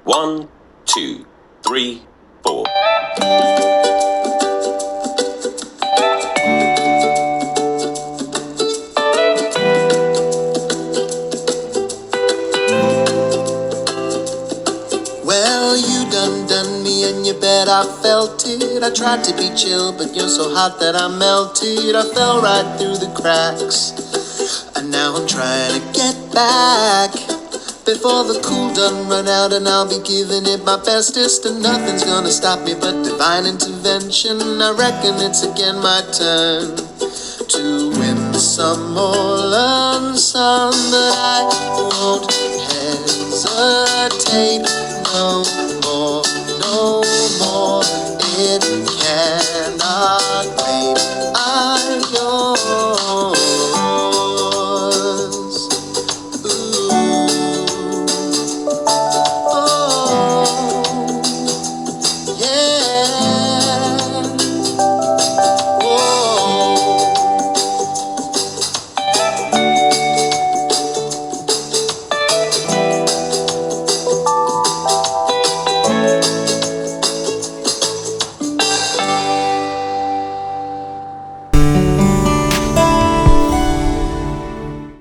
1, 2, 3, 4. Well, you done me and you bet I felt it. I tried to be chill, but you're so hot that I melted. I fell right through the cracks, and now I'm trying to get back before the cool done run out, and I'll be giving it my bestest, and nothing's gonna stop me but divine intervention. I reckon it's again my turn to win some or learn some, but I won't hesitate no more, no